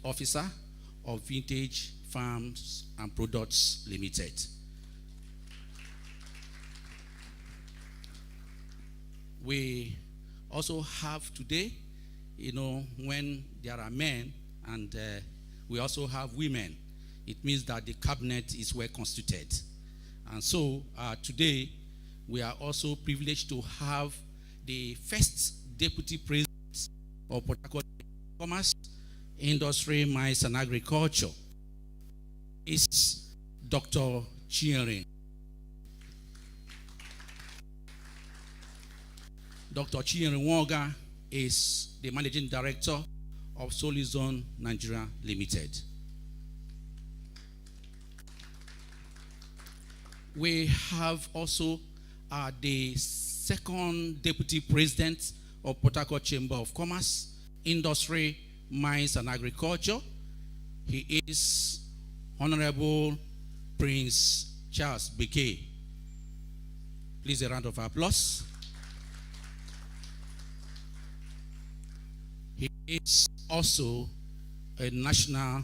Officer of Vintage Farms and Products Limited. We also have today, when there are men and we also have women, it means that the cabinet is well constituted. And so today, we are also privileged to have the first Deputy President of Port Harcourt Commerce, Industry, Mines and Agriculture. Is Dr. Chinyere. Dr. Chinyere Nwoga is the Managing Director of Solizone Nigeria Limited. We have also the second Deputy President of Port Harcourt Chamber of Commerce, Industry, Mines and Agriculture. He is Honorable Prince Charles Bekay. Please a round of applause. He is also a National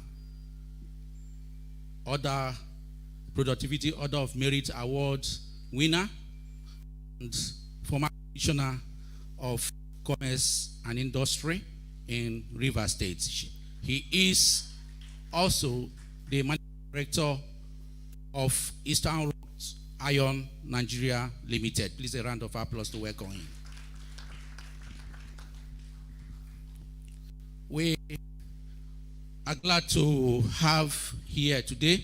Productivity Order of Merit Award winner and former Commissioner of Commerce and Industry in Rivers State. He is also the Managing Director of Eastern Roads Iron Nigeria Limited. Please a round of applause to welcome him. We are glad to have here today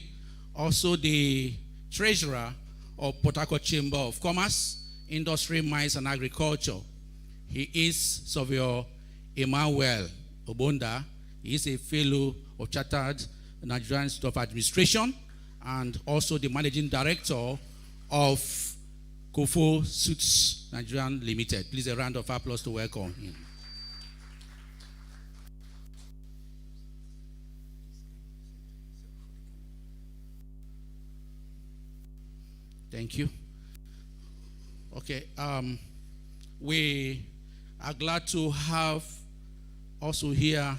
also the Treasurer of Port Harcourt Chamber of Commerce, Industry, Mines and Agriculture. He is Surveyor Emmanuel Obonda. He is a Fellow of Chartered Nigerian Institute of Administration and also the Managing Director of Kofo Suits Nigerian Limited. Please a round of applause to welcome him. Thank you. Okay, we are glad to have also here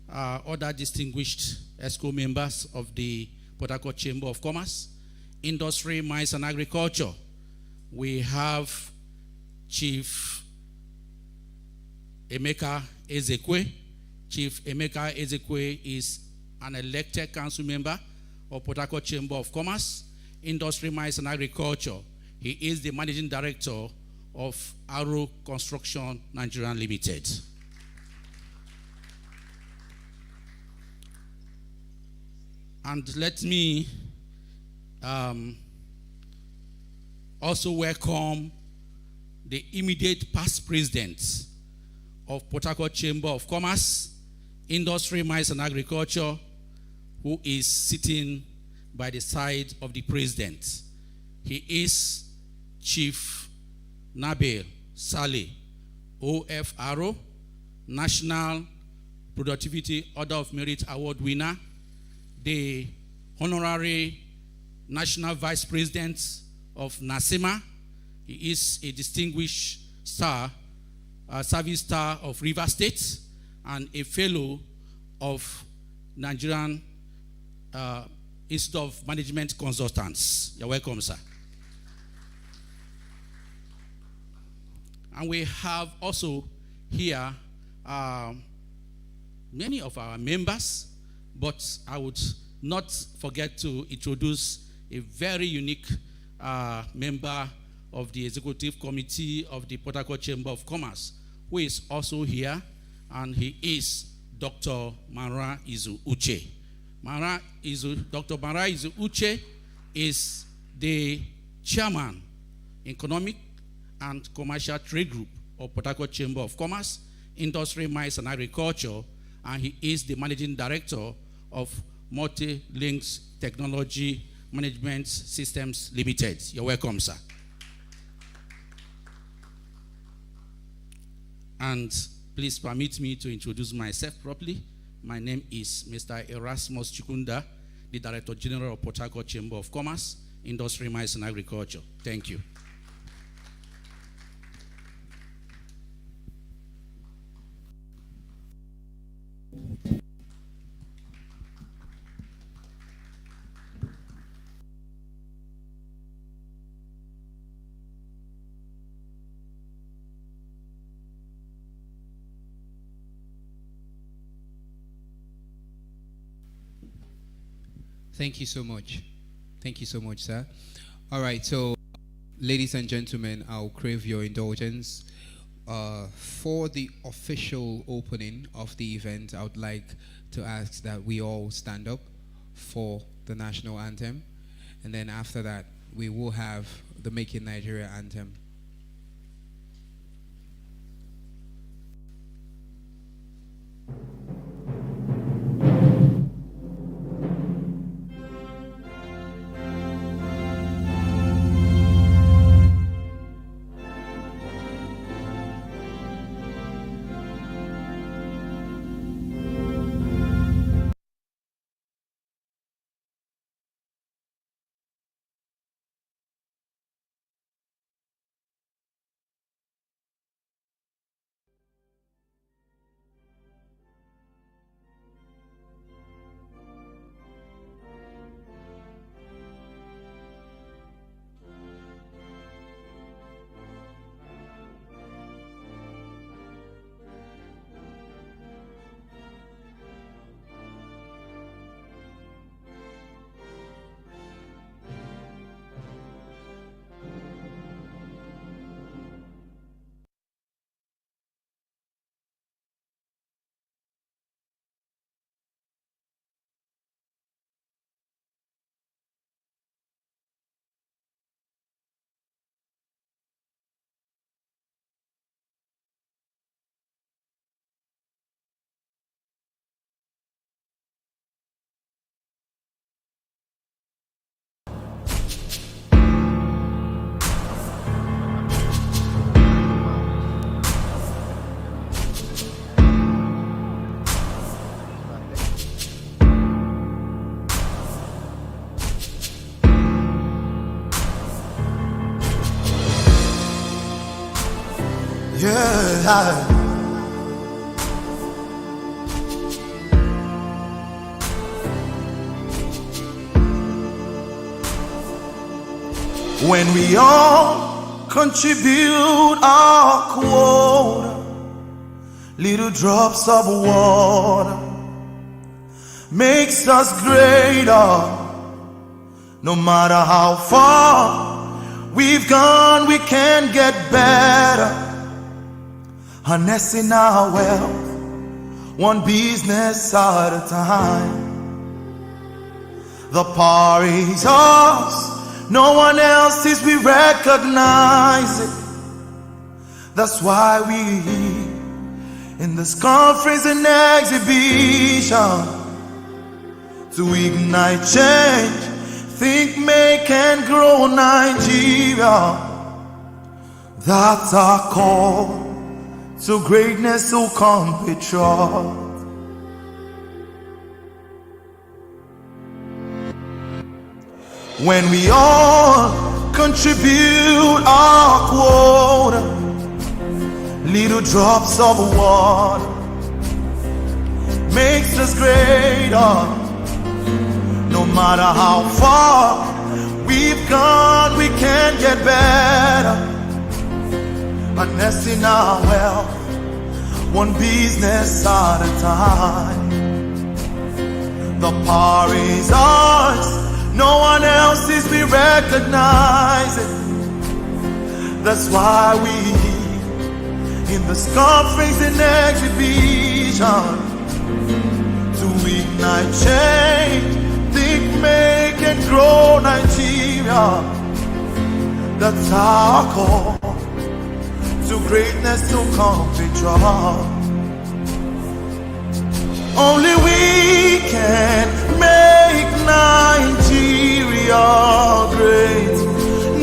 other distinguished ESCO members of the Port Harcourt Chamber of Commerce, Industry, Mines and Agriculture. We have Chief Emeka Ezekwe. Chief Emeka Ezekwe is an elected council member of Port Harcourt Chamber of Commerce, Industry, Mines and Agriculture. He is the Managing Director of Arrow Construction Nigeria Limited. And let me also welcome the immediate past president of Port Harcourt Chamber of Commerce, Industry, Mines and Agriculture, who is sitting by the side of the president. He is Chief Nabil Saleh, OFRO, National Productivity Order of Merit Award winner, the Honorary National Vice President of NASEMA. He is a distinguished star, service star of Rivers State, and a fellow of Nigerian Institute of Management Consultants. You're welcome, sir. And we have also here many of our members, but I would not forget to introduce a very unique member of the Executive Committee of the Port Harcourt Chamber of Commerce, who is also here, and he is Dr. Mara Izu Uche. Dr. Mara Izu Uche is the Chairman, Economic and Commercial Trade Group of Port Harcourt Chamber of Commerce, Industry, Mines and Agriculture, and he is the Managing Director of Multi-Links Technology Management Systems Limited. You're welcome, sir. And please permit me to introduce myself properly. My name is Mr. Erasmus Chikunda, the Director General of Port Harcourt Chamber of Commerce, Industry, Mines and Agriculture. Thank you. Thank you so much. Thank you so much, sir. All right, so ladies and gentlemen, I'll crave your indulgence. For the official opening of the event, I would like to ask that we all stand up for the national anthem. And then after that, we will have the Making Nigeria anthem. Yeah. When we all contribute our quota, little drops of water makes us greater. No matter how far we've gone, we can get better. Harnessing our wealth, one business at a time. The power is ours, no one else's, we recognize it. That's why we in this conference and exhibition to ignite change, think, make and grow Nigeria. That's our call to greatness, so compatriot. When we all contribute our quota, little drops of water makes us greater. No matter how far we've gone, we can get better. Harnessing our wealth, one business at a time. The power is ours, no one else's, we recognize it. That's why we in this conference and exhibition to ignite change, think, make and grow Nigeria. That's our call to greatness, to compatriot. Only we can make Nigeria great.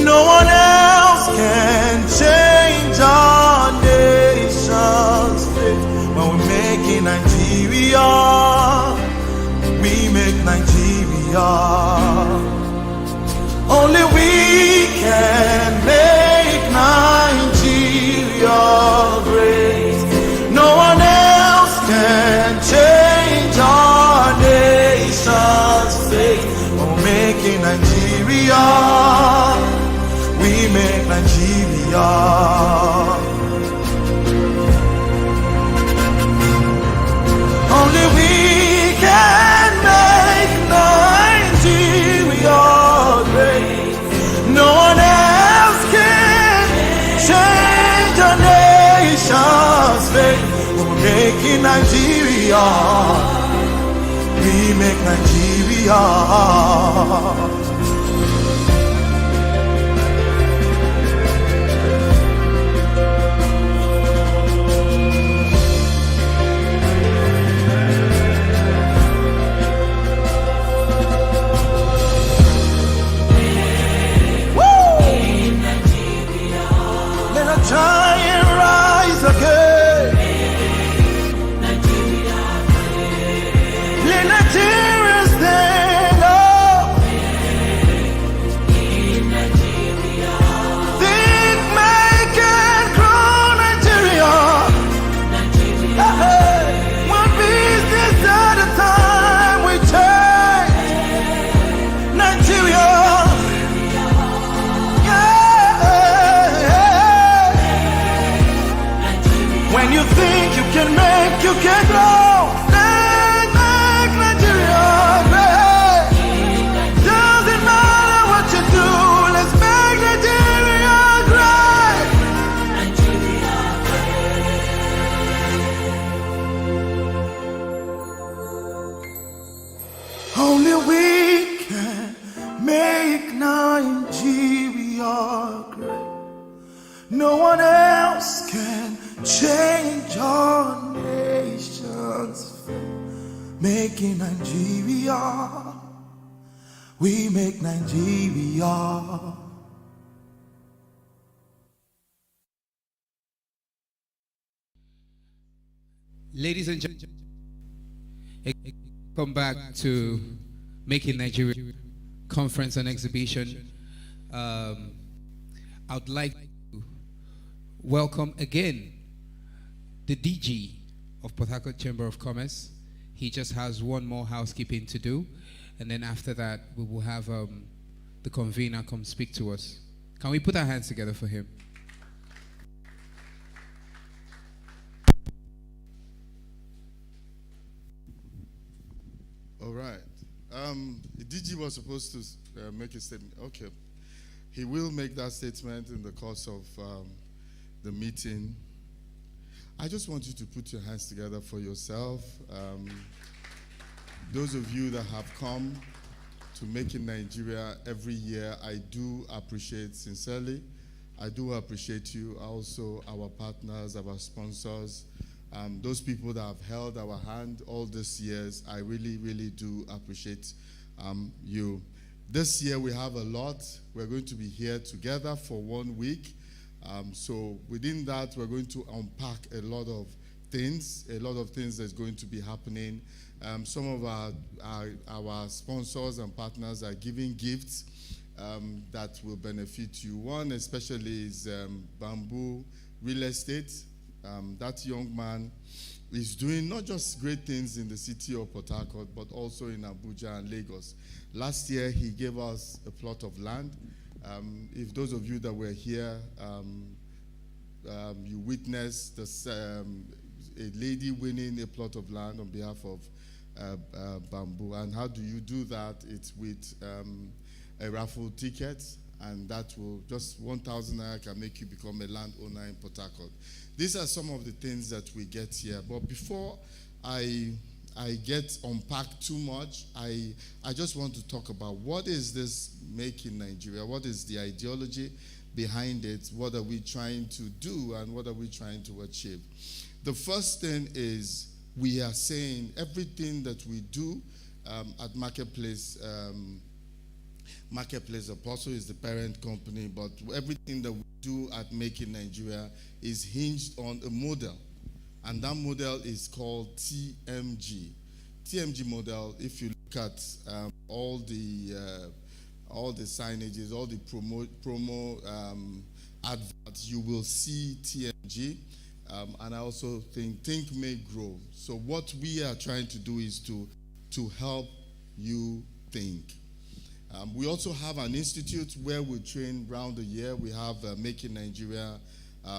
No one else can change our nation's fate. When we're making Nigeria, we make Nigeria. Only we can make Nigeria great. No one else can change our nation's fate. We're making Nigeria, we make Nigeria. Only we can make Nigeria Nigeria. We make Nigeria. Giant rise again. Let Nigeria stand up. Think, make, and grow Nigeria. Hey, one business at a time we change Nigeria. When you think you can make, you can grow. Let's make Nigeria great. Doesn't matter what you do, let's make Nigeria great. Only we can make Nigeria great. No one else can change our nation's fate. Making Nigeria, we make Nigeria. Ladies and gentlemen, come back to Making Nigeria Conference and Exhibition. I'd like to welcome again the DG of Port Harcourt Chamber of Commerce. He just has one more housekeeping to do, and then after that we will have the convener come speak to us. Can we put our hands together for him? All right. The DG was supposed to make a statement. Okay. He will make that statement in the course of the meeting. I just want you to put your hands together for yourself. Those of you that have come to Making Nigeria every year, I do appreciate sincerely. I do appreciate you. Also, our partners, our sponsors, those people that have held our hand all these years. I really, really do appreciate you. This year we have a lot. We're going to be here together for 1 week. So within that, we're going to unpack a lot of things that's going to be happening. Some of our sponsors and partners are giving gifts that will benefit you. One especially is Bamboo Real Estate. That young man is doing not just great things in the city of Port Harcourt, but also in Abuja and Lagos. Last year, he gave us a plot of land. If those of you that were here, you witnessed this, a lady winning a plot of land on behalf of Bamboo. And how do you do that? It's with a raffle ticket, and that will just 1,000 naira can make you become a landowner in Port Harcourt. These are some of the things that we get here. But before I get unpacked too much, I just want to talk about what is this Making Nigeria? What is the ideology behind it? What are we trying to do, and what are we trying to achieve? The first thing is we are saying everything that we do at Marketplace. Marketplace Apostle is the parent company, but everything that we do at Making Nigeria is hinged on a model, and that model is called TMG. TMG model, if you look at all the signages, all the promo adverts, you will see TMG. And I also think, Make, Grow. So what we are trying to do is to help you think. We also have an institute where we train around the year. We have Making Nigeria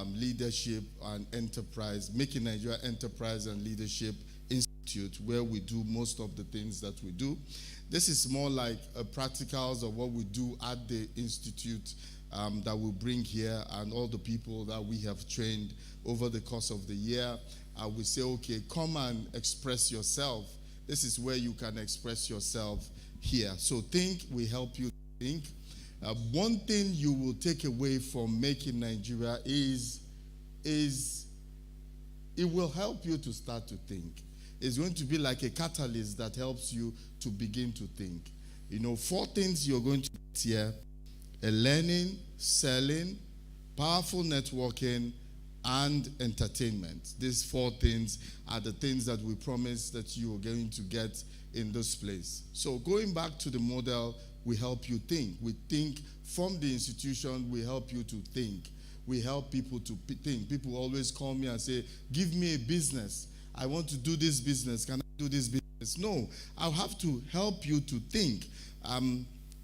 Leadership and Enterprise, Making Nigeria Enterprise and Leadership Institute, where we do most of the things that we do. This is more like practicals of what we do at the institute that we bring here, and all the people that we have trained over the course of the year. we say, okay, come and express yourself. This is where you can express yourself here. So think, we help you think. One thing you will take away from Make in Nigeria is it will help you to start to think. It's going to be like a catalyst that helps you to begin to think. 4 things you're going to get here: learning, selling, powerful networking, and entertainment. These 4 things are the things that we promise that you are going to get in this place. So going back to the model, we help you think. We think from the institution, we help you to think. We help people to think. People always call me and say, give me a business. I want to do this business. Can I do this business? No, I'll have to help you to think.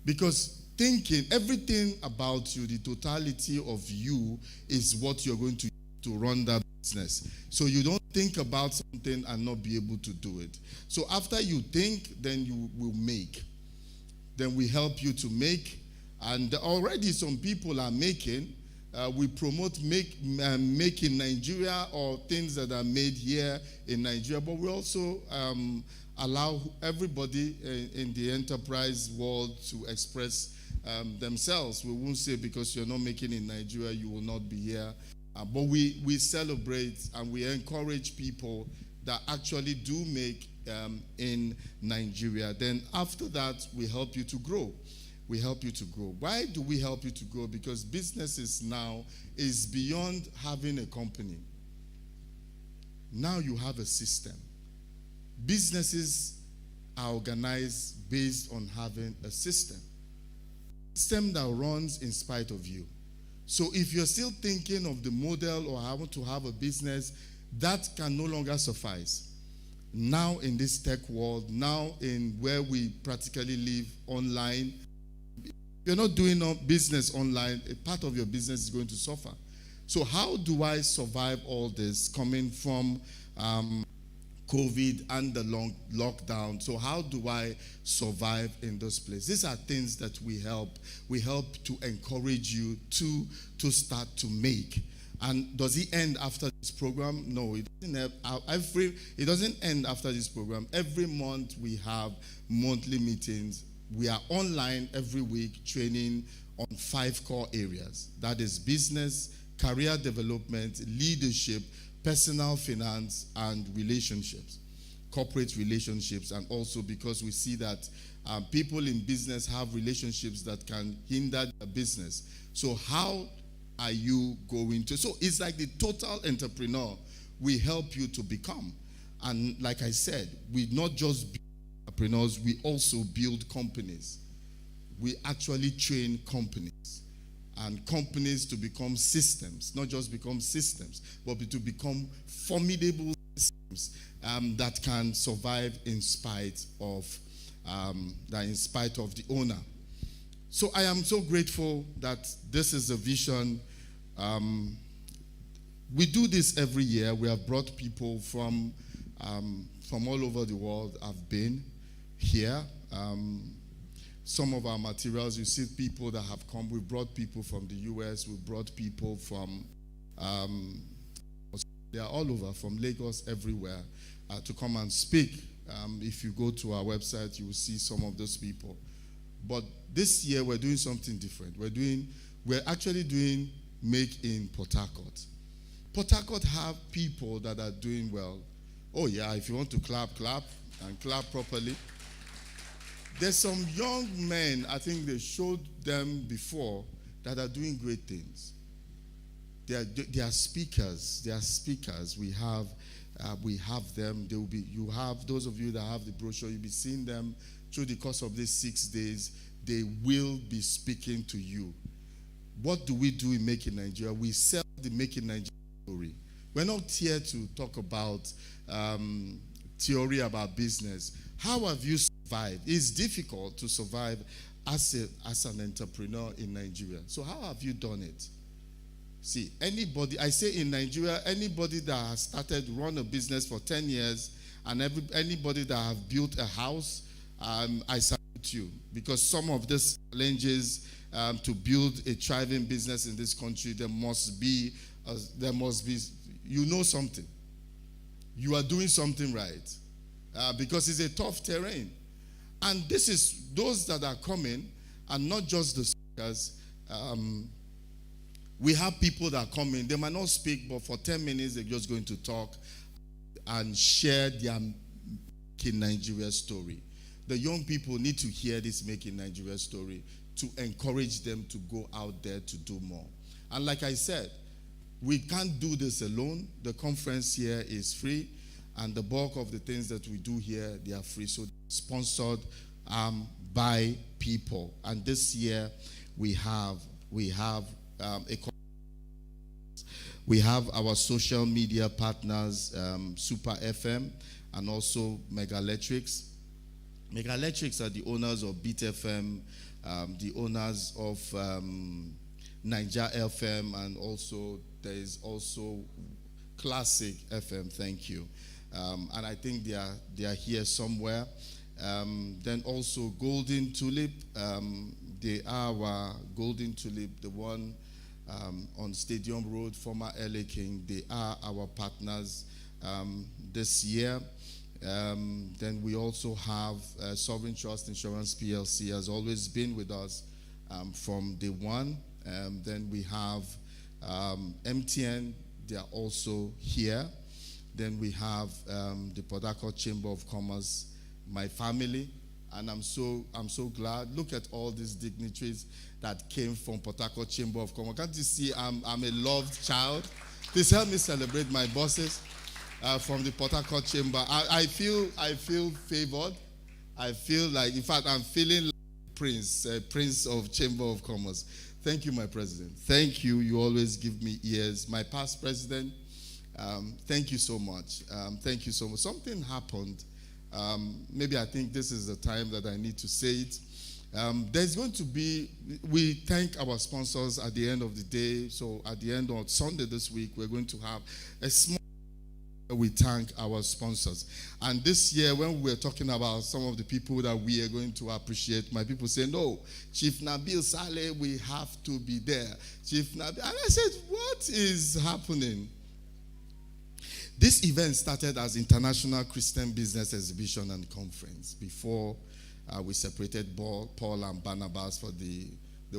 Because thinking, everything about you, the totality of you is what you're going to run that business. So you don't think about something and not be able to do it. So after you think, then you will make. Then we help you to make. And already some people are making. We promote make in Nigeria, or things that are made here in Nigeria. But we also allow everybody in the enterprise world to express themselves. We won't say because you're not making in Nigeria, you will not be here. But we celebrate and we encourage people that actually do make in Nigeria. Then after that, we help you to grow. We help you to grow. Why do we help you to grow? Because businesses now is beyond having a company. Now you have a system. Businesses are organized based on having a system. System that runs in spite of you. So if you're still thinking of the model, or I want to have a business, that can no longer suffice. Now in this tech world, now in where we practically live online, if you're not doing business online, a part of your business is going to suffer. So how do I survive all this coming from COVID and the long lockdown? So how do I survive in this place? These are things that we help. We help to encourage you to start to make. And does it end after this program? No, it doesn't. It doesn't end after this program. Every month we have monthly meetings. We are online every week training on 5 core areas. That is business, career development, leadership, personal finance, and relationships, corporate relationships. And also because we see that people in business have relationships that can hinder their business. So how are you going to? So it's like the total entrepreneur we help you to become. And like I said, we not just build entrepreneurs, we also build companies. We actually train companies. And companies to become systems, not just become systems, but to become formidable systems that can survive in spite of the owner. So I am so grateful that this is a vision. We do this every year. We have brought people from all over the world. I've been here. Some of our materials, you see people that have come. We brought people from the US. We brought people from, they are all over, from Lagos, everywhere, to come and speak. If you go to our website, you will see some of those people. But this year, we're doing something different. We're actually doing Make in Port Harcourt. Port Harcourt have people that are doing well. Oh yeah, if you want to clap, clap, and clap properly. There's some young men, I think they showed them before, that are doing great things. They are speakers. They are speakers. We have them. They will be. You have those of you that have the brochure. You'll be seeing them through the course of these 6 days. They will be speaking to you. What do we do in Make in Nigeria? We sell the Make in Nigeria story. We're not here to talk about theory about business. How have you survived? It's difficult to survive as an entrepreneur in Nigeria. So how have you done it? See, anybody, I say in Nigeria, anybody that has started run a business for 10 years and anybody that have built a house, I salute you, because some of these challenges to build a thriving business in this country, there must be, you know something. you are doing something right, because it's a tough terrain. And this is those that are coming, and not just the speakers. We have people that come in, they might not speak, but for 10 minutes they're just going to talk and share their Make in Nigeria story. The young people need to hear this Make in Nigeria story to encourage them to go out there to do more. And like I said, we can't do this alone. The conference here is free, and the bulk of the things that we do here, they are free. So sponsored by people. And this year we have our social media partners, Super FM and also Megalectrics. Megalectrics are the owners of Beat FM, the owners of Niger FM, and also there is also Classic FM. Thank you. And I think they are here somewhere. Then also Golden Tulip. They are our Golden Tulip, the one on Stadium Road, former LA King. They are our partners this year. Then we also have Sovereign Trust Insurance PLC has always been with us from day one. Then we have MTN, they are also here. Then we have the Port Harcourt Chamber of Commerce, my family, and I'm so glad. Look at all these dignitaries that came from Port Harcourt Chamber of Commerce. Can't you see I'm a loved child? Please help me celebrate my bosses from the Port Harcourt Chamber. I feel favored. I feel like, in fact, I'm feeling like Prince of Chamber of Commerce. Thank you, my president. Thank you. You always give me ears. My past president, thank you so much. Thank you so much. Something happened. Maybe I think this is the time that I need to say it. There's going to be, we thank our sponsors at the end of the day. So at the end of Sunday this week, we're going to have a small, we thank our sponsors. And this year, when we're talking about some of the people that we are going to appreciate, my people say, no, Chief Nabil Saleh, we have to be there. Chief Nabil, and I said, what is happening? This event started as International Christian Business Exhibition and Conference before we separated Paul and Barnabas for the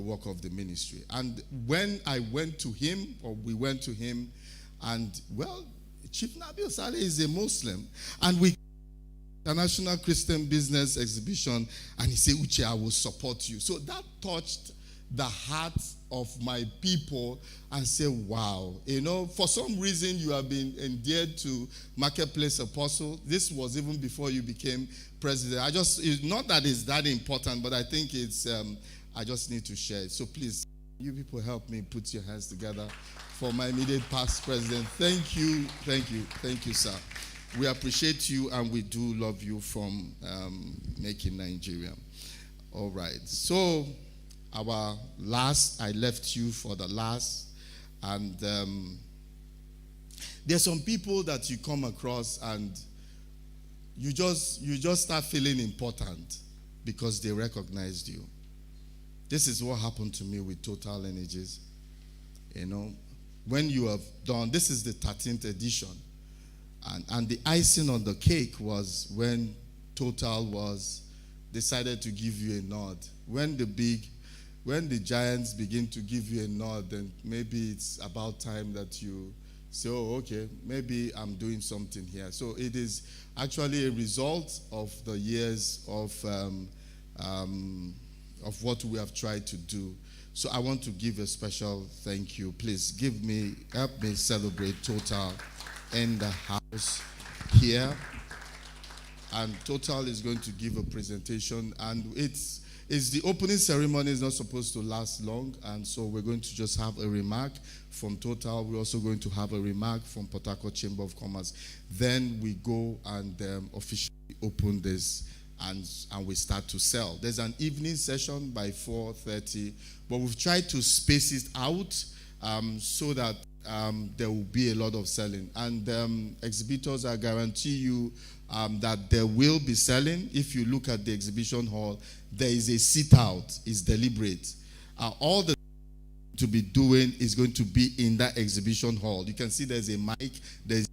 work of the ministry. And when I went to him, or we went to him, and well, Chief Nabil Saleh is a Muslim, and we International Christian Business Exhibition, and he said, Uche, I will support you. So that touched the heart of my people and say, wow, for some reason you have been endeared to Marketplace Apostle. This was even before you became president. It's not that it's that important, but I think it's, I just need to share it. So please, you people help me put your hands together for my immediate past president. Thank you, sir. We appreciate you, and we do love you from Make in Nigeria. All right, so our last, I left you for the last, and there's some people that you come across and you just start feeling important because they recognized you. This is what happened to me with Total Energies. When you have done, this is the 13th edition, and the icing on the cake was when Total decided to give you a nod. When the giants begin to give you a nod, then maybe it's about time that you say, oh, okay, maybe I'm doing something here. So it is actually a result of the years of what we have tried to do. So I want to give a special thank you. Please help me celebrate Total in the house here. And Total is going to give a presentation, and it's the opening ceremony is not supposed to last long, and so we're going to just have a remark from Total. We're also going to have a remark from Port Harcourt Chamber of Commerce. Then we go and officially open this, and we start to sell. There's an evening session by 4:30, but we've tried to space it out so that there will be a lot of selling. And exhibitors, I guarantee you that there will be selling. If you look at the exhibition hall, there is a sit out. It's deliberate. All the to be doing is going to be in that exhibition hall. You can see there's a mic, there's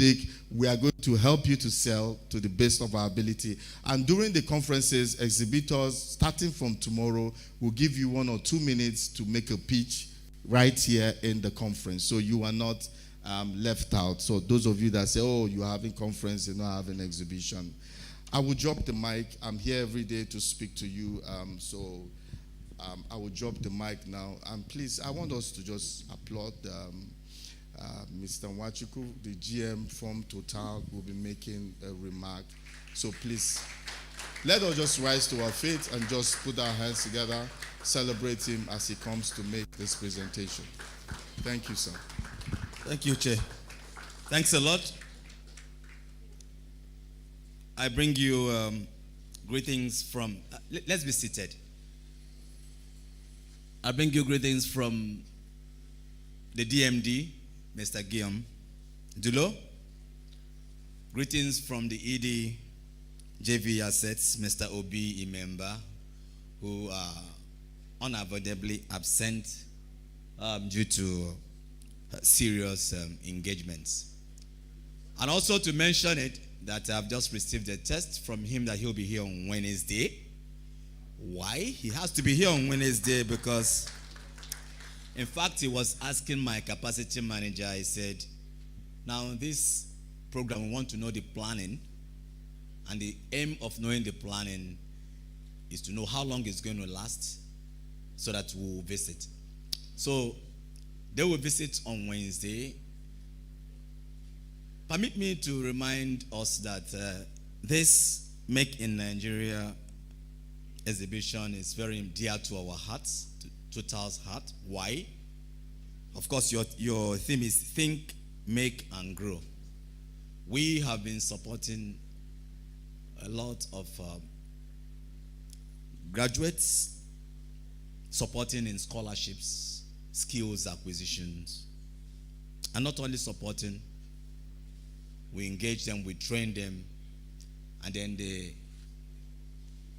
boutique. We are going to help you to sell to the best of our ability. And during the conferences, exhibitors, starting from tomorrow, will give you 1 or 2 minutes to make a pitch right here in the conference. So you are not left out. So those of you that say, oh, you're having conference, you're not having exhibition, I will drop the mic. I'm here every day to speak to you. I will drop the mic now. And please, I want us to just applaud Mr. Nwachukwu, the GM from Total, will be making a remark. So please, let us just rise to our feet and just put our hands together, celebrate him as he comes to make this presentation. Thank you, sir. Thank you, Chair. Thanks a lot. I bring you greetings from, let's be seated. I bring you greetings from the DMD, Mr. Guillaume Dulo. Greetings from the ED JV Assets, Mr. Obi Imemba, who are unavoidably absent due to serious engagements. And also to mention it, that I've just received a text from him that he'll be here on Wednesday. Why? He has to be here on Wednesday because, in fact, he was asking my capacity manager, he said, now this program, we want to know the planning, and the aim of knowing the planning is to know how long it's going to last so that we'll visit. So they will visit on Wednesday. Permit me to remind us that this Make in Nigeria exhibition is very dear to our hearts, to Total's heart. Why? Of course, your theme is Think, Make, and Grow. We have been supporting a lot of graduates, supporting in scholarships, skills acquisitions, and not only supporting, we engage them, we train them, and then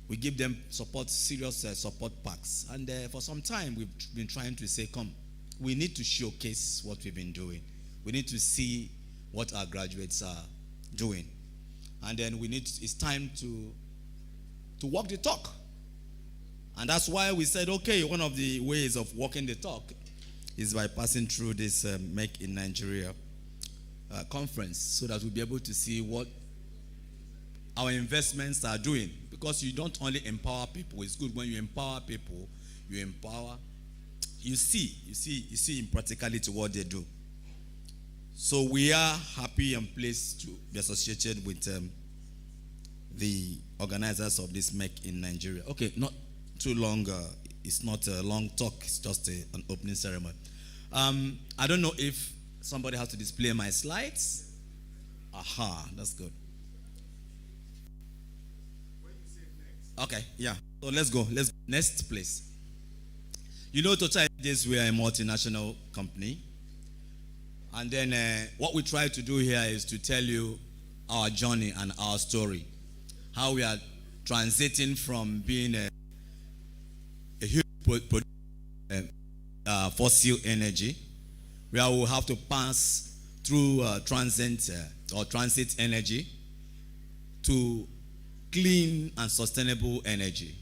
we give them support, serious support packs. And for some time, we've been trying to say, come, we need to showcase what we've been doing. We need to see what our graduates are doing. And then it's time to walk the talk. And that's why we said, okay, one of the ways of walking the talk is by passing through this Make in Nigeria conference, so that we'll be able to see what our investments are doing. Because you don't only empower people. It's good when you empower people, you see in practicality what they do. So we are happy and pleased to be associated with the organizers of this Make in Nigeria. Okay, not too long. It's not a long talk. It's just an opening ceremony. I don't know if somebody has to display my slides. Aha, that's good. Okay, yeah. So let's go. Next, please. You know, Total Energies, we are a multinational company. And then what we try to do here is to tell you our journey and our story. How we are transiting from being a huge fossil energy, where we will have to pass through transit energy to clean and sustainable energy.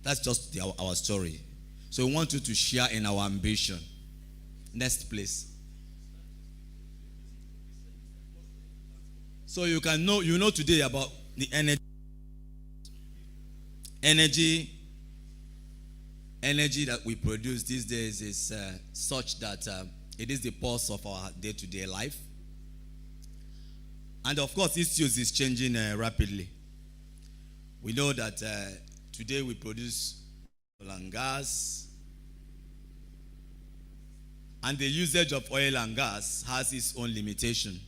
That's just our story. So we want you to share in our ambition. Next, please. So you know today about the energy that we produce these days is such that it is the pulse of our day-to-day life. And of course, its use is changing rapidly. We know that today we produce oil and gas, and the usage of oil and gas has its own limitation.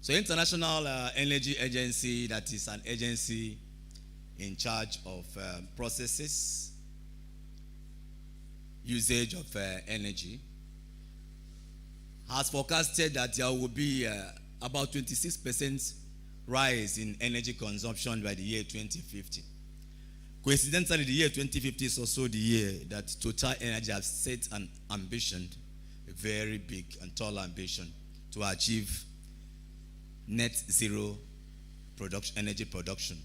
So International Energy Agency, that is an agency in charge of processes, usage of energy, has forecasted that there will be about 26% rise in energy consumption by the year 2050. Coincidentally, the year 2050 is also the year that Total Energy has set an ambition, a very big and tall ambition, to achieve net zero energy production,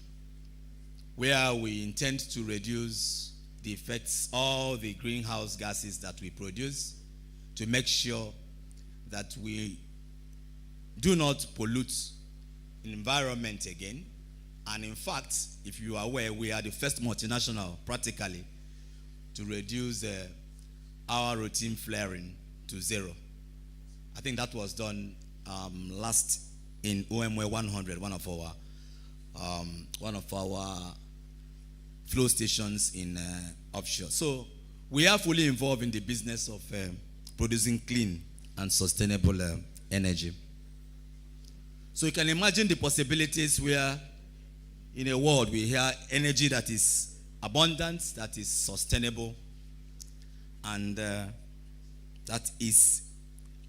where we intend to reduce the effects, all the greenhouse gases that we produce, to make sure that we do not pollute the environment again. And in fact, if you are aware, we are the first multinational practically to reduce our routine flaring to zero. I think that was done last in OMW 100, one of our flow stations in offshore. So we are fully involved in the business of producing clean and sustainable energy. So you can imagine the possibilities where in a world we hear energy that is abundant, that is sustainable, and that is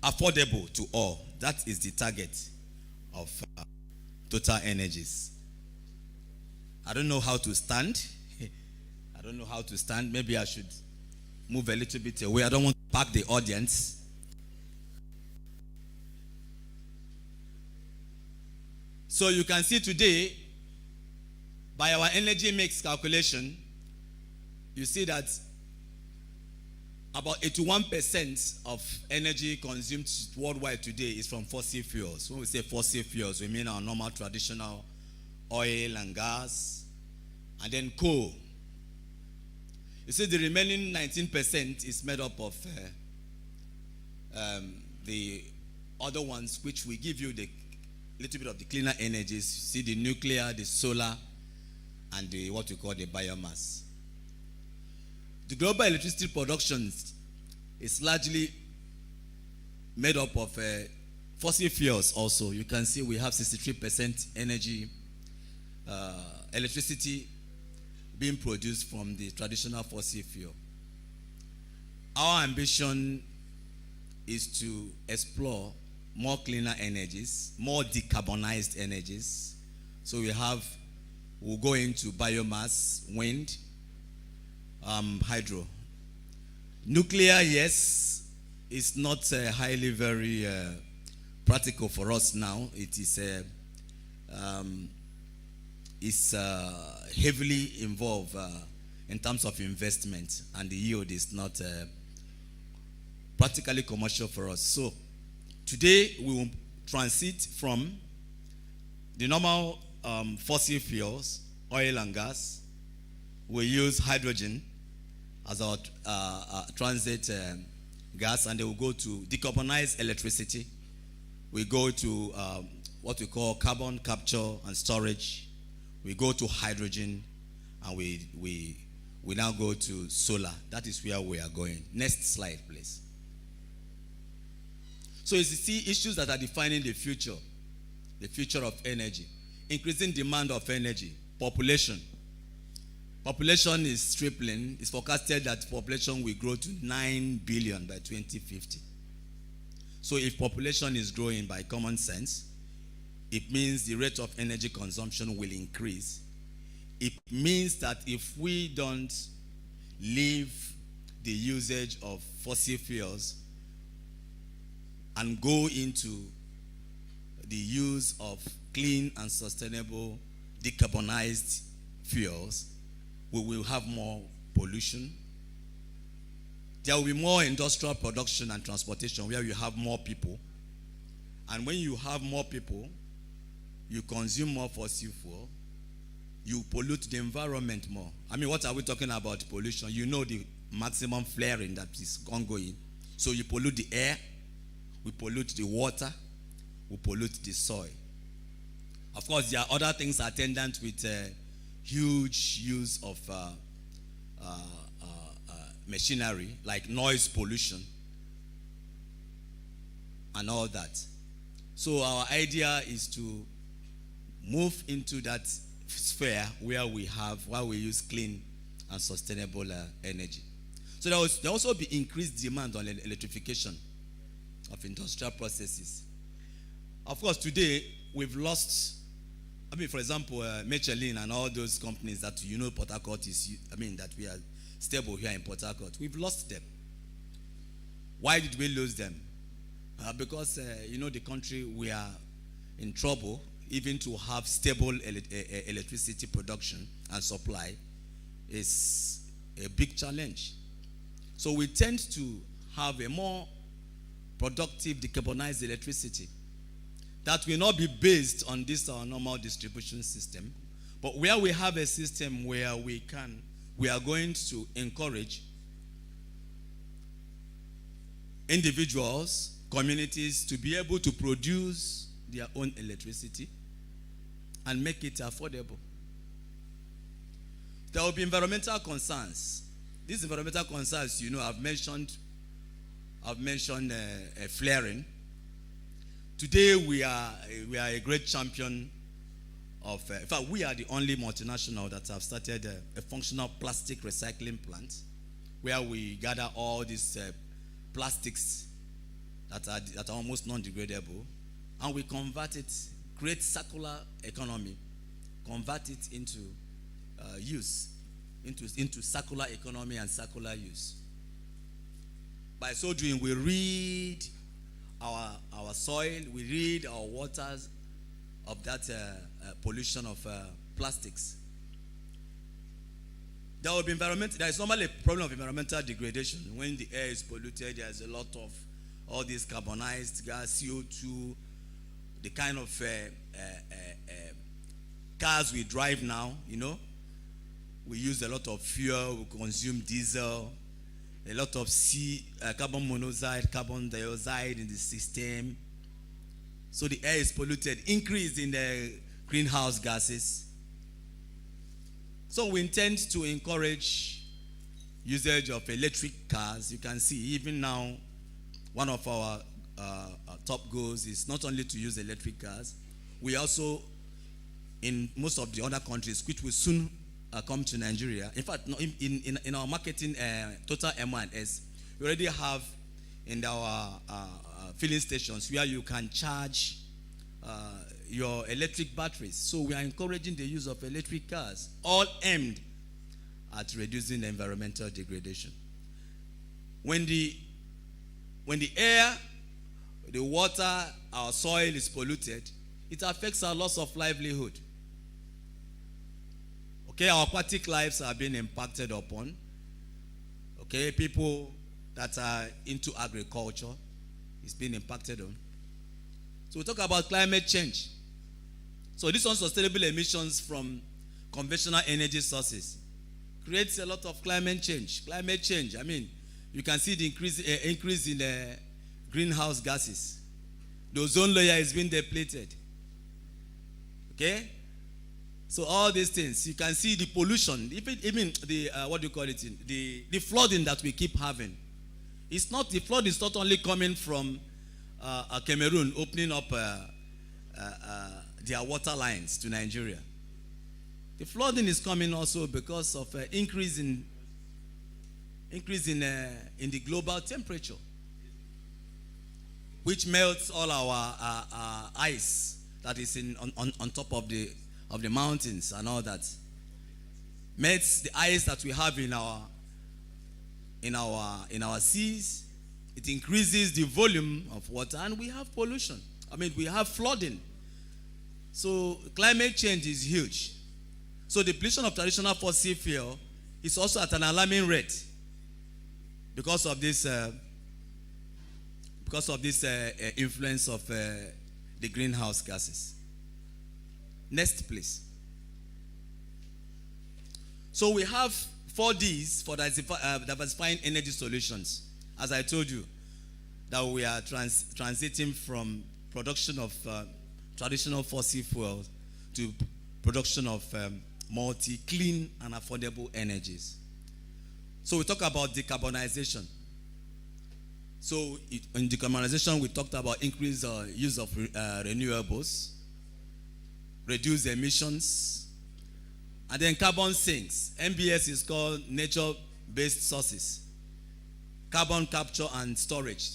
affordable to all. That is the target of Total Energies. I don't know how to stand. I don't know how to stand. Maybe I should move a little bit away. I don't want to pack the audience. So you can see today, by our energy mix calculation, you see that about 81% of energy consumed worldwide today is from fossil fuels. When we say fossil fuels, we mean our normal traditional oil and gas, and then coal. You see, the remaining 19% is made up of the other ones, which will give you the little bit of the cleaner energies. You see, the nuclear, the solar, and the what we call the biomass. The global electricity production is largely made up of fossil fuels also. You can see we have 63% energy, electricity being produced from the traditional fossil fuel. Our ambition is to explore more cleaner energies, more decarbonized energies. So we'll go into biomass, wind, hydro. Nuclear, yes, is not highly very practical for us now. It is heavily involved in terms of investment, and the yield is not practically commercial for us. So today we will transit from the normal fossil fuels, oil and gas. We use hydrogen as our transit gas, and they will go to decarbonized electricity. We go to what we call carbon capture and storage. We go to hydrogen, and we now go to solar. That is where we are going. Next slide, please. So you see issues that are defining the future of energy. Increasing demand of energy, population. Population is tripling. It's forecasted that population will grow to 9 billion by 2050. So if population is growing, by common sense, it means the rate of energy consumption will increase. It means that if we don't leave the usage of fossil fuels and go into the use of clean and sustainable decarbonized fuels, we will have more pollution. There will be more industrial production and transportation where you have more people. And when you have more people, you consume more fossil fuel, you pollute the environment more. I mean, what are we talking about pollution? You know the maximum flaring that is ongoing. So you pollute the air, we pollute the water, we pollute the soil. Of course, there are other things attendant with huge use of machinery, like noise pollution and all that. So our idea is to move into that sphere where we use clean and sustainable energy. So there will also be increased demand on electrification of industrial processes. Of course, today we've lost, for example, Michelin and all those companies that Port Harcourt is, that we are stable here in Port Harcourt. We've lost them. Why did we lose them? because the country, we are in trouble even to have stable electricity production and supply is a big challenge. So we tend to have a more productive decarbonized electricity that will not be based on this our normal distribution system, but where we have a system where we are going to encourage individuals, communities to be able to produce their own electricity and make it affordable. There will be environmental concerns. These environmental concerns, I've mentioned flaring. Today we are a great champion of. In fact, we are the only multinational that have started a functional plastic recycling plant, where we gather all these plastics that are almost non-degradable, and we convert it, create circular economy, convert it into use, into circular economy and circular use. By so doing, we rid our soil, we rid our waters of that pollution of plastics. There is normally a problem of environmental degradation. When the air is polluted, there's a lot of all this carbonized gas, CO2, the kind of cars we drive now, we use a lot of fuel, we consume diesel, a lot of carbon monoxide, carbon dioxide in the system. So the air is polluted, increase in the greenhouse gases. So we intend to encourage usage of electric cars. You can see even now, one of our top goals is not only to use electric cars, we also, in most of the other countries, which will soon come to Nigeria. In fact, in our marketing, Total M1S, we already have in our filling stations where you can charge your electric batteries. So we are encouraging the use of electric cars, all aimed at reducing the environmental degradation. When the air, the water, our soil is polluted, it affects our loss of livelihood. Okay, our aquatic lives are being impacted upon. Okay, people that are into agriculture is being impacted on. So we talk about climate change. So this unsustainable emissions from conventional energy sources creates a lot of climate change. Climate change, I mean, you can see the increase in greenhouse gases. The ozone layer is being depleted. Okay? So all these things, you can see the pollution, even the the flooding that we keep having. The flood is not only coming from Cameroon opening up their water lines to Nigeria. The flooding is coming also because of increase in the global temperature, which melts all our ice that is on top of the mountains and all that. Melts the ice that we have in our seas. It increases the volume of water, and we have pollution. I mean, we have flooding. So climate change is huge. So the depletion of traditional fossil fuel is also at an alarming rate because of this influence of the greenhouse gases. Next, please. So we have 4 Ds for diversifying energy solutions. As I told you, that we are transiting from production of traditional fossil fuels to production of multi-clean and affordable energies. So we talk about decarbonization. So in decarbonization, we talked about increased use of renewables, reduce emissions, and then carbon sinks. NBS is called nature-based sources. Carbon capture and storage.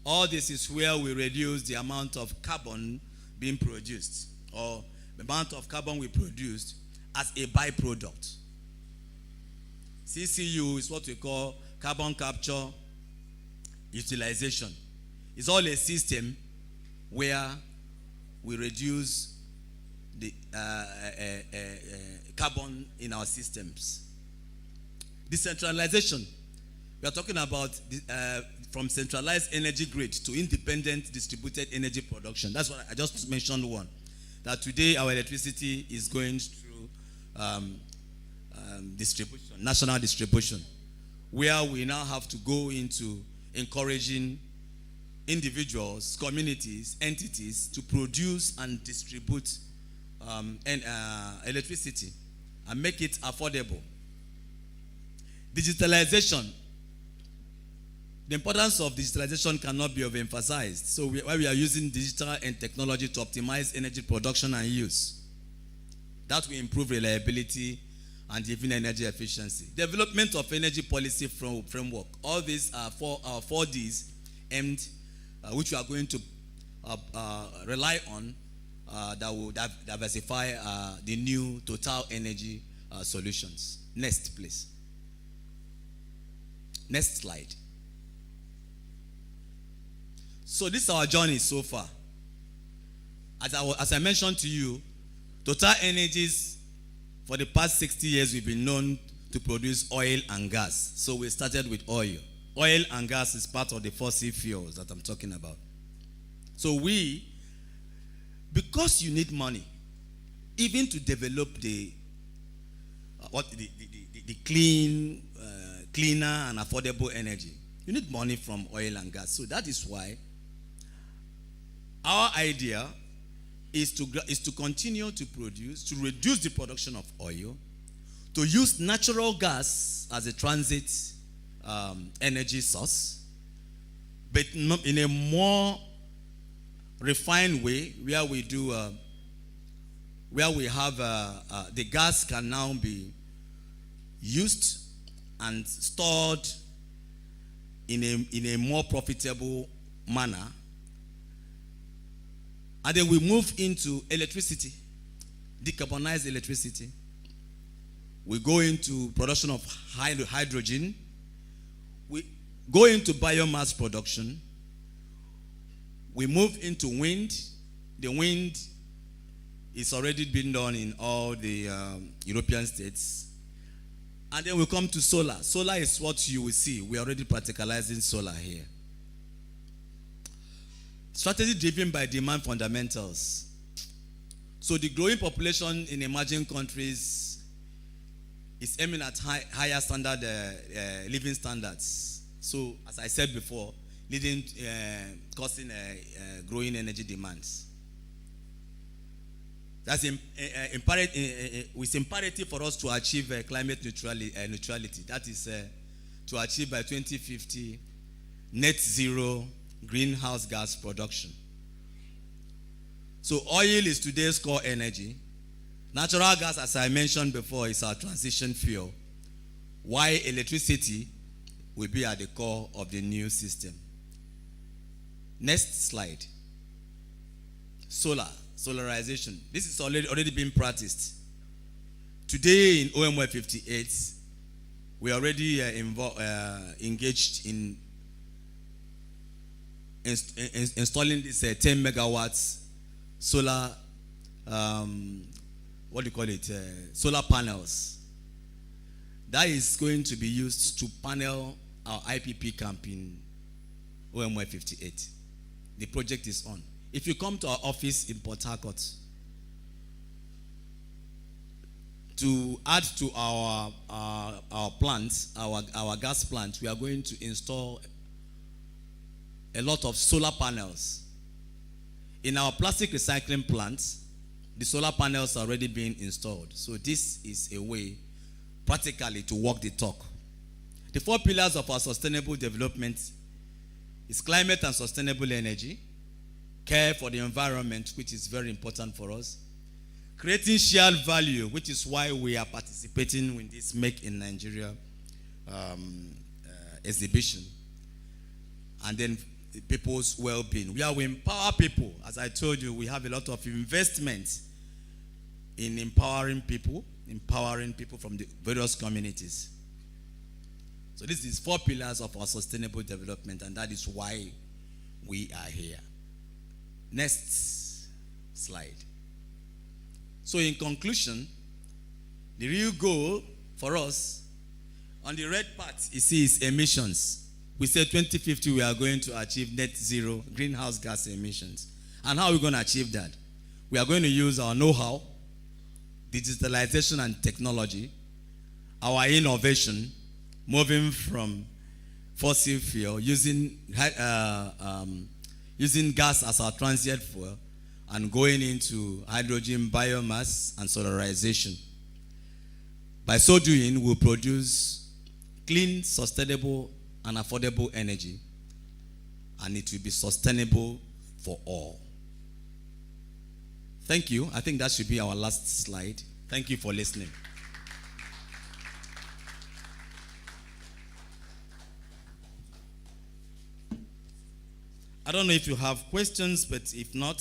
All this is where we reduce the amount of carbon being produced, or the amount of carbon we produced as a byproduct. CCU is what we call carbon capture utilization. It's all a system where we reduce the carbon in our systems. Decentralization. We are talking about from centralized energy grid to independent distributed energy production. That's what I just mentioned one. That today our electricity is going through distribution, national distribution, where we now have to go into encouraging individuals, communities, entities to produce and distribute electricity and make it affordable. Digitalization. The importance of digitalization cannot be overemphasized. So while we are using digital and technology to optimize energy production and use, that will improve reliability and even energy efficiency. Development of energy policy framework. All these are four Ds aimed, which we are going to rely on, that will diversify the new total energy solutions. Next, please. Next slide. So this is our journey so far. As I mentioned to you, Total Energies, for the past 60 years, we've been known to produce oil and gas. So we started with oil. Oil and gas is part of the fossil fuels that I'm talking about. So because you need money, even to develop the cleaner and affordable energy, you need money from oil and gas. So that is why our idea is to continue to produce, to reduce the production of oil, to use natural gas as a transit energy source, but in a more refined way, where we do, where we have the gas can now be used and stored in a more profitable manner. And then we move into electricity, decarbonized electricity. We go into production of hydrogen. We go into biomass production. We move into wind. The wind is already been done in all the European states. And then we come to solar. Solar is what you will see. We are already practicalizing solar here. Strategy driven by demand fundamentals. So the growing population in emerging countries is aiming at higher standard living standards. So as I said before, causing growing energy demands. That's it's imperative for us to achieve climate neutrality. That is to achieve by 2050 net zero greenhouse gas production. So oil is today's core energy. Natural gas, as I mentioned before, is our transition fuel, while electricity will be at the core of the new system. Next slide. Solarization. This is already been practiced. Today in OMY 58, we are already engaged in installing this 10 megawatts solar, solar panels. That is going to be used to panel our IPP camp in OMY 58. The project is on. If you come to our office in Port Harcourt, to add to our plants, our gas plant, we are going to install a lot of solar panels. In our plastic recycling plants, the solar panels are already being installed. So this is a way, practically, to walk the talk. The 4 pillars of our sustainable development is climate and sustainable energy, care for the environment, which is very important for us, creating shared value, which is why we are participating in this Make in Nigeria exhibition, and then people's well-being. We empower people. As I told you, we have a lot of investment in empowering people from the various communities. So this is 4 pillars of our sustainable development, and that is why we are here. Next slide. So in conclusion, the real goal for us, on the red part, you see is emissions. We said 2050 we are going to achieve net zero greenhouse gas emissions. And how are we going to achieve that? We are going to use our know-how, digitalization and technology, our innovation, moving from fossil fuel, using gas as our transient fuel, and going into hydrogen, biomass, and solarization. By so doing, we'll produce clean, sustainable, and affordable energy, and it will be sustainable for all. Thank you. I think that should be our last slide. Thank you for listening. I don't know if you have questions, but if not,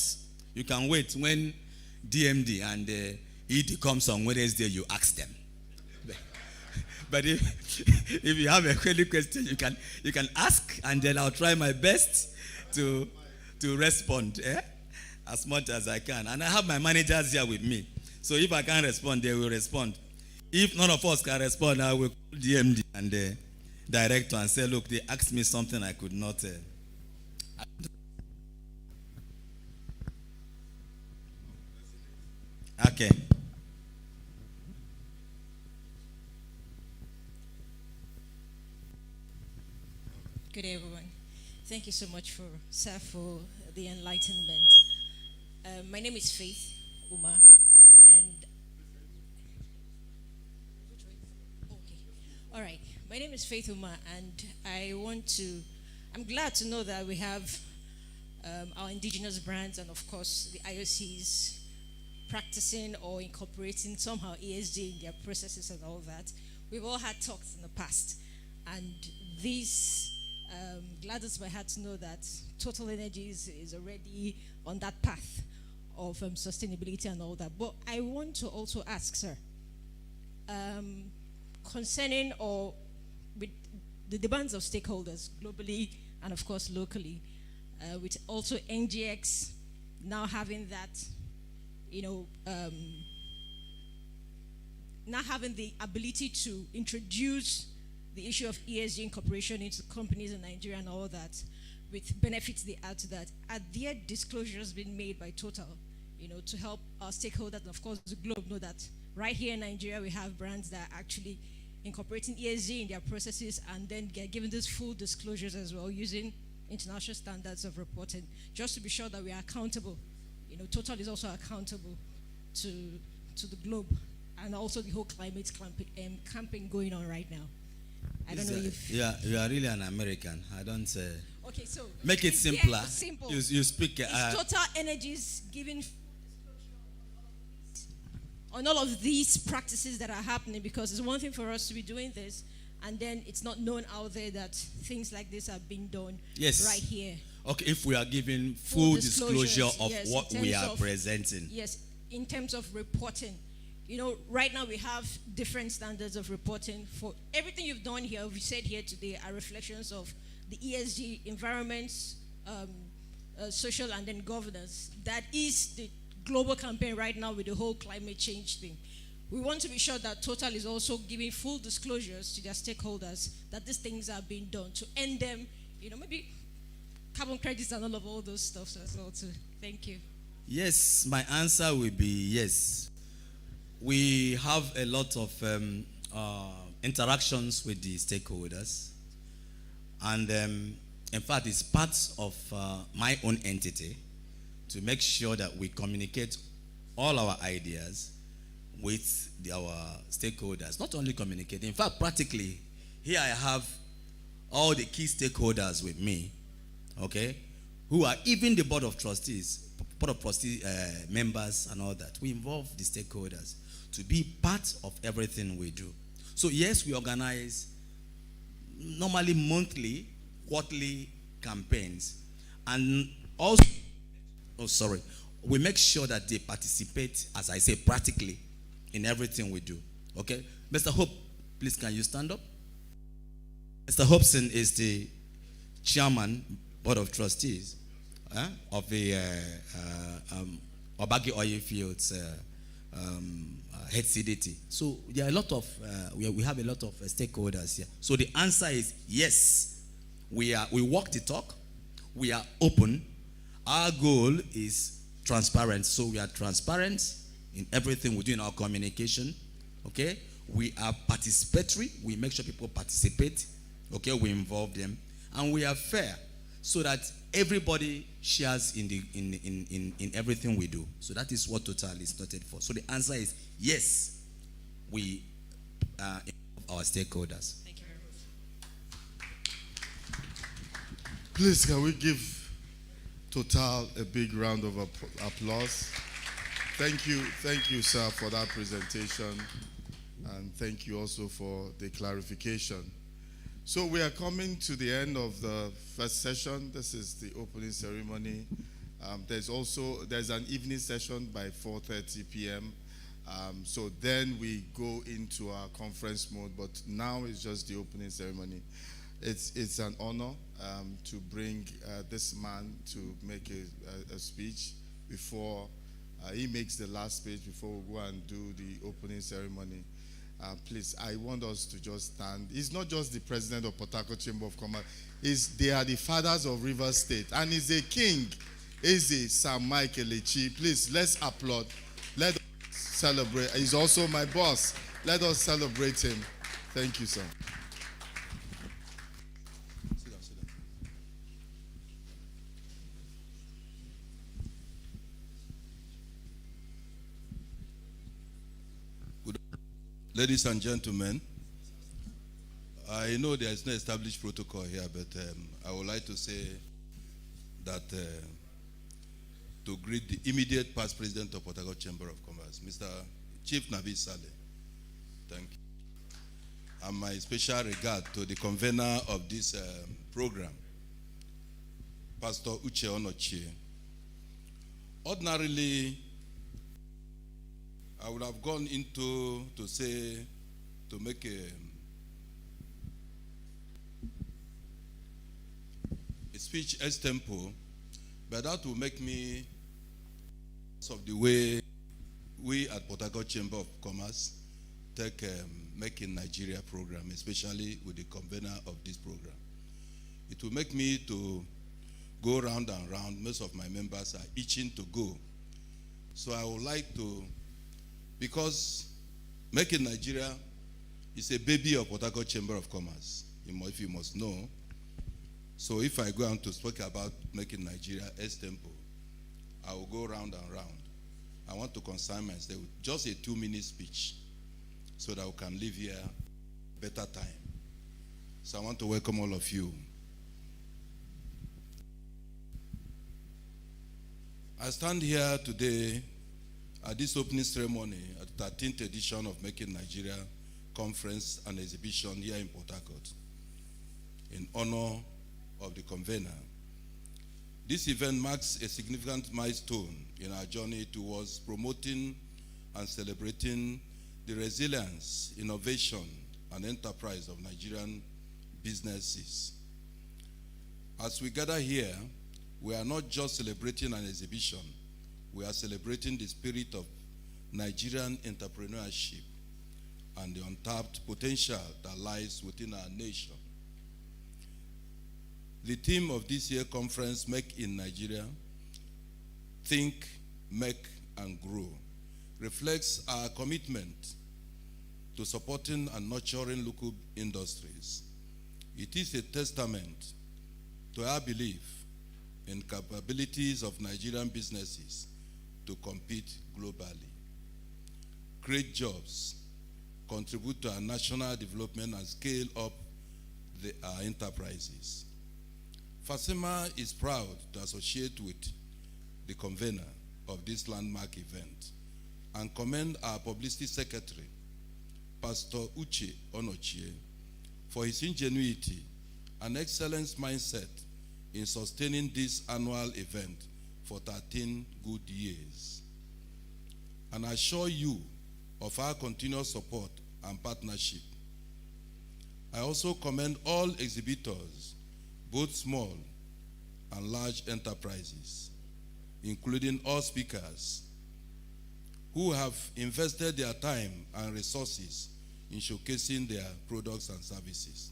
you can wait when DMD and ED comes on Wednesday, you ask them. But if you have a question, you can ask, and then I'll try my best to respond as much as I can. And I have my managers here with me. So if I can't respond, they will respond. If none of us can respond, I will call DMD and the director and say, look, they asked me something I could not. Okay. Good day, everyone. Thank you so much, sir, for the enlightenment. My name is Faith Uma, and okay, all right. My name is Faith Uma, and I'm glad to know that we have our indigenous brands and, of course, the IOCs practicing or incorporating somehow ESG in their processes and all that. We've all had talks in the past, and this gladdens my heart to know that Total Energies is already on that path of sustainability and all that. But I want to also ask, sir, concerning or with the demands of stakeholders globally and of course locally, with also NGX now having that, now having the ability to introduce the issue of ESG incorporation into companies in Nigeria and all that, with benefits they add to that. Are there disclosures being made by Total, to help our stakeholders and of course the globe know that right here in Nigeria we have brands that are actually incorporating ESG in their processes and then get given these full disclosures as well using international standards of reporting, just to be sure that we are accountable. Total is also accountable to the globe and also the whole climate campaign going on right now. I don't know if you are really an American. I don't okay, so make it simpler. Simple. You speak. Is Total Energies giving on all of these practices that are happening? Because it's one thing for us to be doing this, and then it's not known out there that things like this are being done right here. Okay, if we are giving full disclosure of yes, what we are presenting. Yes, in terms of reporting. Right now we have different standards of reporting. For everything you've done here, we said here today, are reflections of the ESG, environments, social, and then governance. That is the global campaign right now with the whole climate change thing. We want to be sure that Total is also giving full disclosures to their stakeholders that these things are being done to end them, maybe carbon credits and all those stuff as well too. Thank you. Yes, my answer will be yes. We have a lot of interactions with the stakeholders, and in fact, it's part of my own entity to make sure that we communicate all our ideas with our stakeholders. Not only communicate, in fact, practically, here I have all the key stakeholders with me, okay, who are even the board of trustees members and all that. We involve the stakeholders to be part of everything we do. So yes, we organize normally monthly, quarterly campaigns, and also, we make sure that they participate, as I say, practically in everything we do. Okay, Mr. Hope, please can you stand up? Mr. Hobson is the chairman board of trustees of the Obagi Oil Fields HCDT. So there are a lot of we have a lot of stakeholders here. So the answer is yes. We walk the talk. We are open. Our goal is transparent. So we are transparent in everything we do in our communication. Okay? We are participatory. We make sure people participate. Okay? We involve them. And we are fair so that everybody shares in everything we do. So that is what Total is noted for. So the answer is yes, we involve our stakeholders. Thank you very much. Please, can we give Total a big round of applause? Thank you, sir, for that presentation. And thank you also for the clarification. So we are coming to the end of the first session. This is the opening ceremony. There's an evening session by 4:30 p.m. So then we go into our conference mode, but now it's just the opening ceremony. It's an honor to bring this man to make a speech before he makes the last speech before we go and do the opening ceremony. Please, I want us to just stand. He's not just the president of Port Harcourt Chamber of Commerce. They are the fathers of Rivers State. And he's a king. Eze Sam Mike Elechi. Please, let's applaud. Let us celebrate. He's also my boss. Let us celebrate him. Thank you, sir. Sit down. Ladies and gentlemen, I know there is no established protocol here, but I would like to say that to greet the immediate past president of Port Harcourt Chamber of Commerce, Mr. Chief Nabi Saleh. Thank you. And my special regard to the convener of this program, Pastor Uche Onochie. Ordinarily, I would have gone into to make a speech extempo, but that will make me of the way we at Port Harcourt Chamber of Commerce take Make in Nigeria program, especially with the convener of this program. It will make me to go round and round. Most of my members are itching to go. So I would like to, because Make in Nigeria is a baby of Port Harcourt Chamber of Commerce, if you must know. So if I go on to speak about Make in Nigeria extempo, I will go round and round. I want to consign myself with just a 2-minute speech so that we can live here better time. So I want to welcome all of you. I stand here today at this opening ceremony at the 13th edition of Make in Nigeria Conference and Exhibition here in Port Harcourt in honor of the convener. This event marks a significant milestone in our journey towards promoting and celebrating the resilience, innovation, and enterprise of Nigerian businesses. As we gather here, we are not just celebrating an exhibition, we are celebrating the spirit of Nigerian entrepreneurship and the untapped potential that lies within our nation. The theme of this year's conference, Make in Nigeria, Think, Make, and Grow, reflects our commitment to supporting and nurturing local industries. It is a testament to our belief in capabilities of Nigerian businesses to compete globally, create jobs, contribute to our national development, and scale up our enterprises. FASEMA is proud to associate with the convener of this landmark event and commend our publicity secretary, Pastor Uche Onochie, for his ingenuity and excellent mindset in sustaining this annual event for 13 good years. And I assure you of our continuous support and partnership. I also commend all exhibitors, both small and large enterprises, including all speakers, who have invested their time and resources in showcasing their products and services.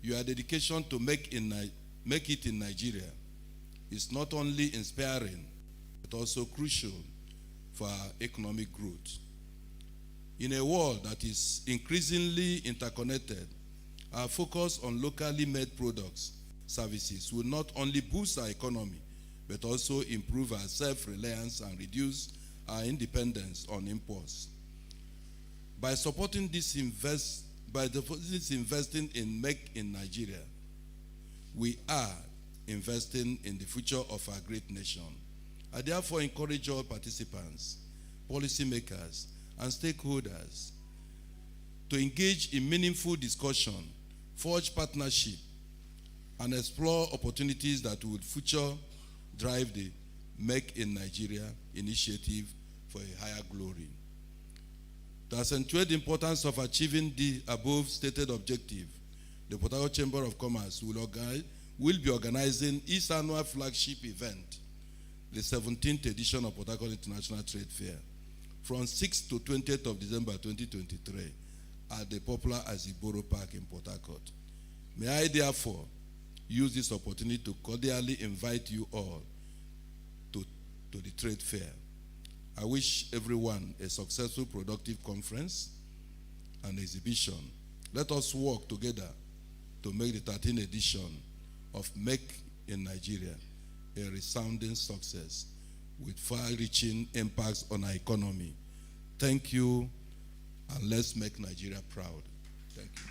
Your dedication to make it in Nigeria is not only inspiring, but also crucial for our economic growth. In a world that is increasingly interconnected, our focus on locally made products, services will not only boost our economy, but also improve our self-reliance and reduce our dependence on imports. By supporting investing in Make in Nigeria, we are investing in the future of our great nation. I therefore encourage all participants, policymakers, and stakeholders to engage in meaningful discussion, forge partnership, and explore opportunities that would future drive the Make in Nigeria initiative for a higher glory. To accentuate the importance of achieving the above stated objective, the Port Harcourt Chamber of Commerce will be organizing its annual flagship event, the 17th edition of Port Harcourt International Trade Fair, from 6th to 20th of December 2023 at the popular Aziboro Park in Port Harcourt. May I therefore use this opportunity to cordially invite you all to the trade fair. I wish everyone a successful, productive conference and exhibition. Let us work together to make the 13th edition of Make in Nigeria a resounding success with far-reaching impacts on our economy. Thank you, and let's make Nigeria proud. Thank you.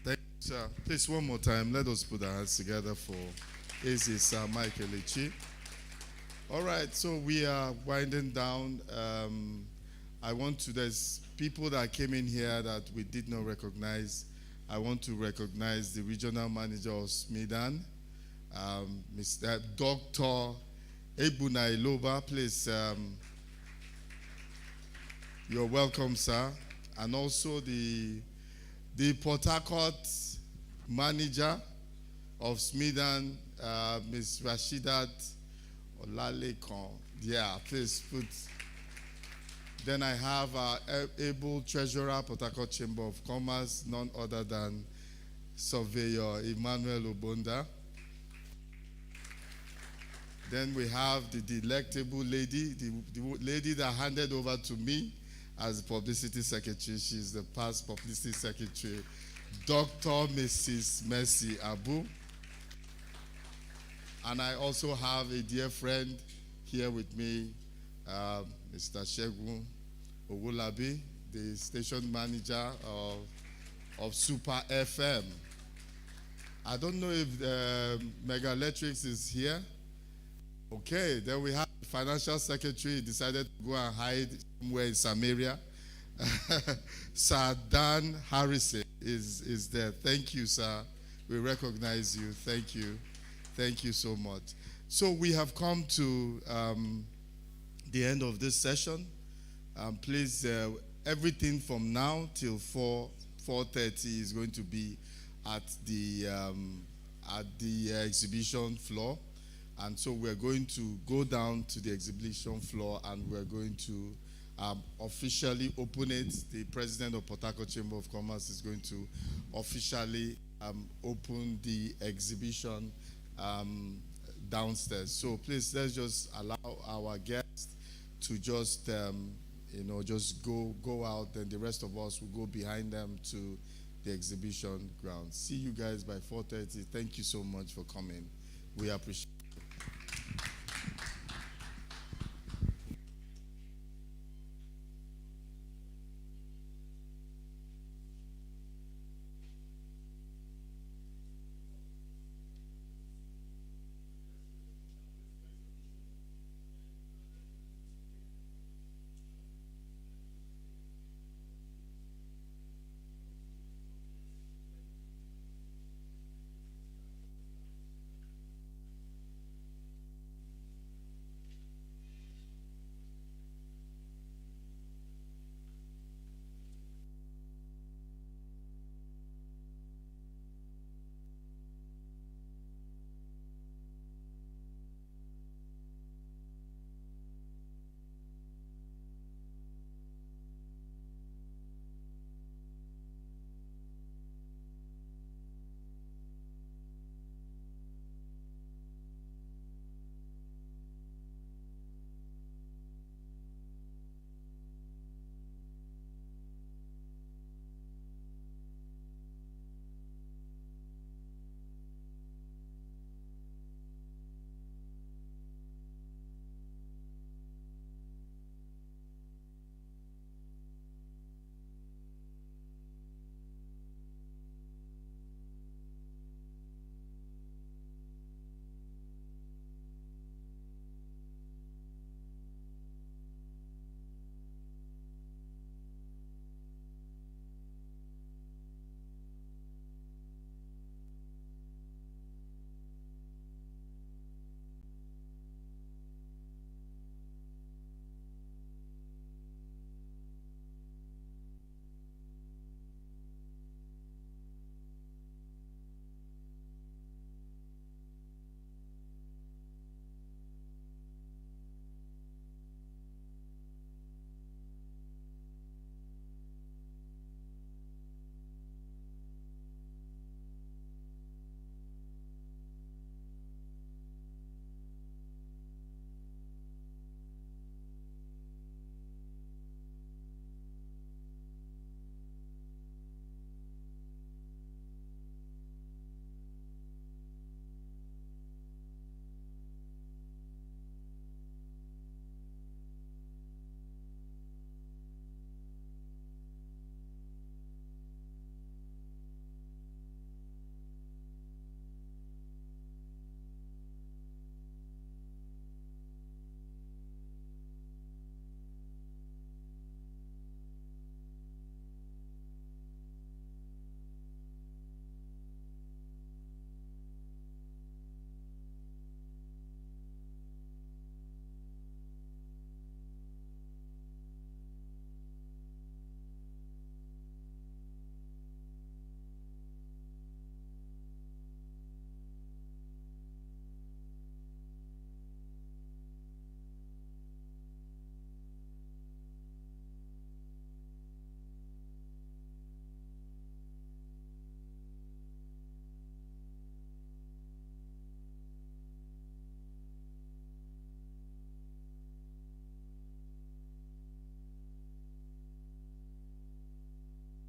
Thank you, sir. Please, one more time, let us put our hands together for Sir Mike Elechi. All right, so we are winding down. There's people that came in here that we did not recognize. I want to recognize the regional manager of Smidan, Mr. Dr. Ebuna Iloba. Please, you're welcome, sir. And also the Port Harcourt manager of Smidan, Ms. Rashidat Olalekan. Yeah, please put. Then I have our able treasurer, Port Harcourt Chamber of Commerce, none other than Surveyor Emmanuel Obonda. Then we have the delectable lady, the lady that handed over to me as publicity secretary. She's the past publicity secretary, Dr. Mrs. Mercy Abu. And I also have a dear friend here with me, Mr. Shegun Owolabi, the station manager of Super FM. I don't know if Mega Electrics is here. Okay, then we have the financial secretary decided to go and hide somewhere in Samaria. Sir Dan Harrison is there. Thank you, sir. We recognize you. Thank you. Thank you so much. So we have come to the end of this session. Please, everything from now till 4:30 is going to be at the exhibition floor. And so we're going to go down to the exhibition floor and we're going to officially open it. The president of Port Harcourt Chamber of Commerce is going to officially open the exhibition downstairs. So please, let's just allow our guests to just, just go out, and the rest of us will go behind them to the exhibition ground. See you guys by 4:30. Thank you so much for coming. We appreciate it.